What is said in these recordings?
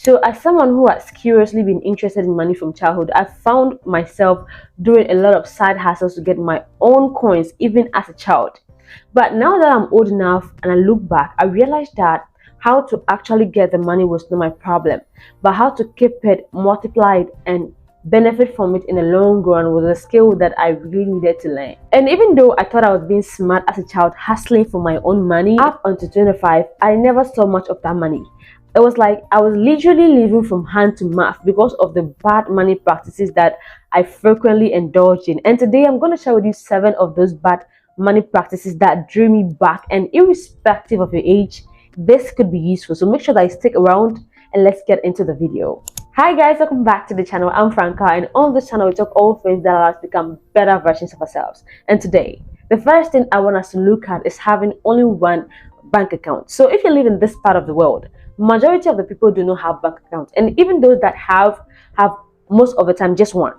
So as someone who has curiously been interested in money from childhood, I found myself doing a lot of side hustles to get my own coins even as a child. But now that I'm old enough and I look back, I realized that how to actually get the money was not my problem, but how to keep it, multiply it, and benefit from it in the long run was a skill that I really needed to learn. And even though I thought I was being smart as a child, hustling for my own money, up until 25, I never saw much of that money. It was like I was literally living from hand to mouth because of the bad money practices that I frequently indulged in. And today I'm going to share with you 7 of those bad money practices that drew me back. And irrespective of your age, this could be useful. So make sure that you stick around and let's get into the video. Hi guys, welcome back to the channel. I'm Franca, and on this channel we talk all things that allow us to become better versions of ourselves. And today, the first thing I want us to look at is having only one bank account. So if you live in this part of the world, majority of the people do not have bank accounts, and even those that have most of the time just one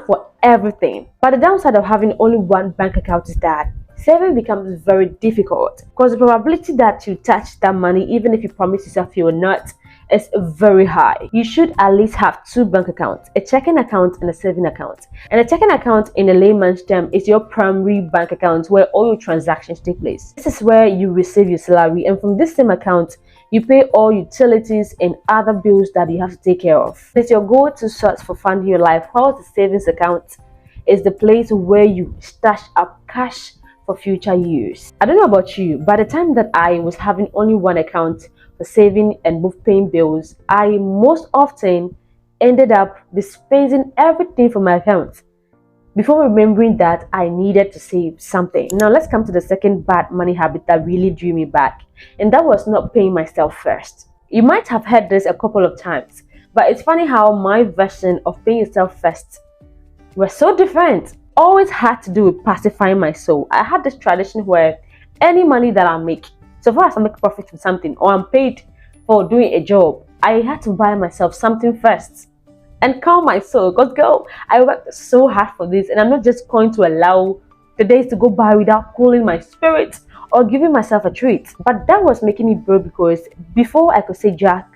for everything. But the downside of having only one bank account is that saving becomes very difficult because the probability that you touch that money, even if you promise yourself you will not, is very high. You should at least have 2 bank accounts, a checking account and a saving account. And a checking account, in a layman's term, is your primary bank account where all your transactions take place. This is where you receive your salary, and from this same account you pay all utilities and other bills that you have to take care of. It's your go-to source for funding your life, while the savings account is the place where you stash up cash for future use. I don't know about you, but the time that I was having only one account for saving and both paying bills, I most often ended up dispensing everything from my account before remembering that I needed to save something. Now let's come to the second bad money habit that really drew me back, and that was not paying myself first. You might have heard this a couple of times, but it's funny how my version of paying yourself first was so different. Always had to do with pacifying my soul. I had this tradition where any money that I make, so far as I make profit from something or I'm paid for doing a job, I had to buy myself something first and calm my soul. Because girl, I worked so hard for this, and I'm not just going to allow the days to go by without cooling my spirit or giving myself a treat. But that was making me broke because before I could say jack,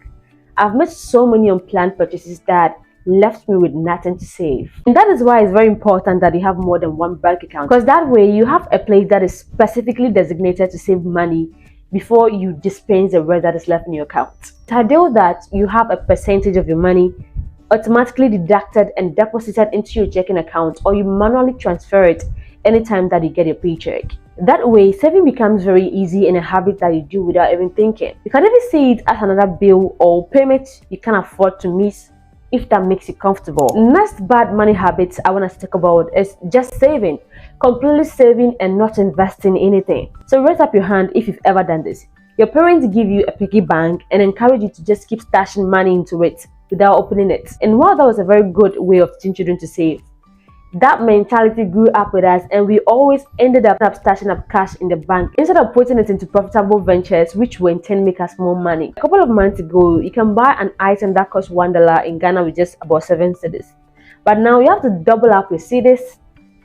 I've made so many unplanned purchases that left me with nothing to save. And that is why it's very important that you have more than one bank account, because that way you have a place that is specifically designated to save money before you dispense the rest that is left in your account. The idea that you have a percentage of your money automatically deducted and deposited into your checking account, or you manually transfer it anytime that you get your paycheck. That way, saving becomes very easy and a habit that you do without even thinking. You can even see it as another bill or payment you can afford to miss if that makes you comfortable. Next bad money habit I want us to talk about is just saving. Completely saving and not investing in anything. So raise up your hand if you've ever done this. Your parents give you a piggy bank and encourage you to just keep stashing money into it without opening it. And while that was a very good way of teaching children to save, that mentality grew up with us, and we always ended up stashing up cash in the bank instead of putting it into profitable ventures, which will in turn make us more money. A couple of months ago, you can buy an item that costs $1 in Ghana with just about 7 cedis, but now you have to double up your cedis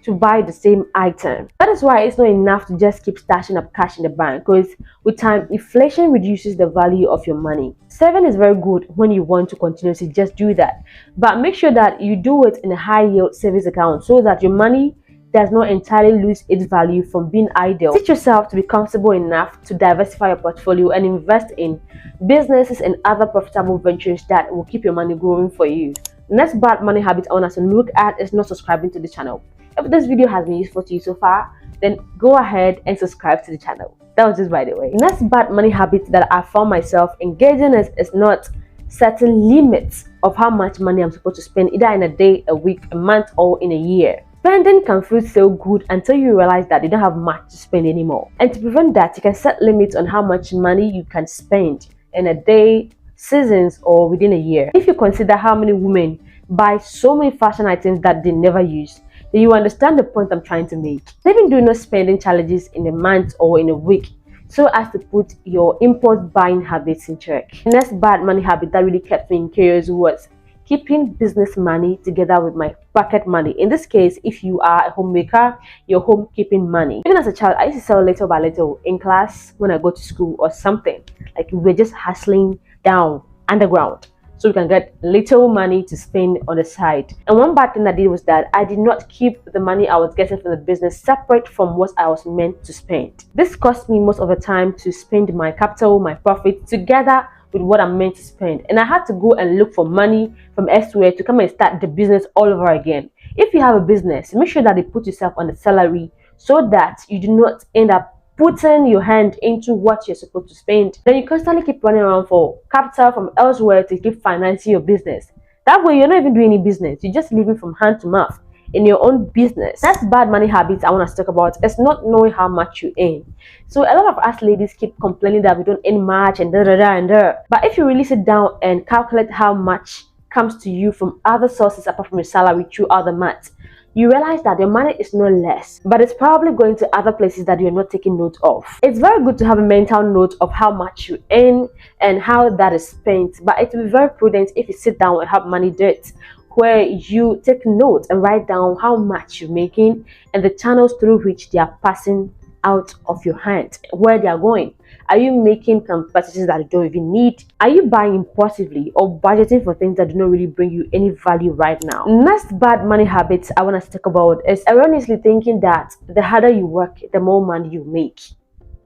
to buy the same item. That is why it's not enough to just keep stashing up cash in the bank, because with time, inflation reduces the value of your money. Saving is very good when you want to continuously just do that, but make sure that you do it in a high yield savings account so that your money does not entirely lose its value from being idle. Teach yourself to be comfortable enough to diversify your portfolio and invest in businesses and other profitable ventures that will keep your money growing for you. Next bad money habit I want us to look at is not subscribing to the channel. If this video has been useful to you so far, then go ahead and subscribe to the channel. That was just by the way. Next bad money habit that I found myself engaging in is not setting limits of how much money I'm supposed to spend, either in a day, a week, a month, or in a year. Spending can feel so good until you realize that you don't have much to spend anymore. And to prevent that, you can set limits on how much money you can spend in a day, seasons, or within a year. If you consider how many women buy so many fashion items that they never use, then you understand the point I'm trying to make. Even do no spending challenges in a month or in a week, so as to put your impulse buying habits in check. The next bad money habit that really kept me in chaos was keeping business money together with my pocket money. In this case, if you are a homemaker, your home keeping money. Even as a child, I used to sell little by little in class when I go to school or something. Like we were just hustling down underground, so we can get little money to spend on the side. And one bad thing I did was that I did not keep the money I was getting from the business separate from what I was meant to spend. This cost me most of the time to spend my capital, my profit together with what I'm meant to spend, and I had to go and look for money from elsewhere to come and start the business all over again. If you have a business, make sure that you put yourself on the salary so that you do not end up putting your hand into what you're supposed to spend. Then you constantly keep running around for capital from elsewhere to keep financing your business. That way you're not even doing any business, you're just living from hand to mouth in your own business. That's bad money habits I want to talk about. It's not knowing how much you earn. So a lot of us ladies keep complaining that we don't earn much and da da da and da. But if you really sit down and calculate how much comes to you from other sources apart from your salary through other months, you realize that your money is no less, but it's probably going to other places that you're not taking note of. It's very good to have a mental note of how much you earn and how that is spent, but it will be very prudent if you sit down and have money dirt, where you take notes and write down how much you're making and the channels through which they are passing out of your hand, where they are going. Are you making some purchases that you don't even need? Are you buying impulsively or budgeting for things that do not really bring you any value right now? Next bad money habits I want to talk about is erroneously thinking that the harder you work, the more money you make.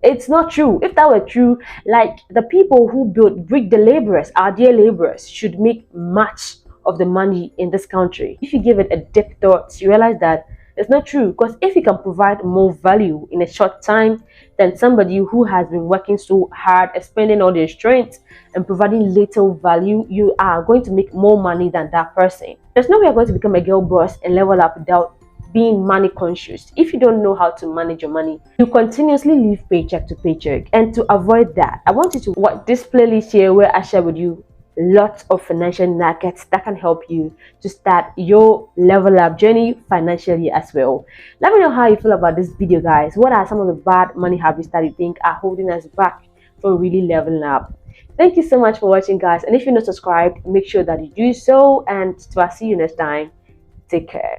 It's not true. If that were true, like the people who breed the laborers, our dear laborers, should make much of the money in this country. If you give it a deep thought, you realize that it's not true, because if you can provide more value in a short time than somebody who has been working so hard, spending all their strength and providing little value, you are going to make more money than that person. There's no way you're going to become a girl boss and level up without being money conscious. If you don't know how to manage your money, you continuously live paycheck to paycheck. And to avoid that, I want you to watch this playlist here where I share with you lots of financial nuggets that can help you to start your level up journey financially as well. Let me know how you feel about this video, guys. What are some of the bad money habits that you think are holding us back from really leveling up? Thank you so much for watching, guys, and if you're not subscribed, make sure that you do so, and till I see you next time, take care.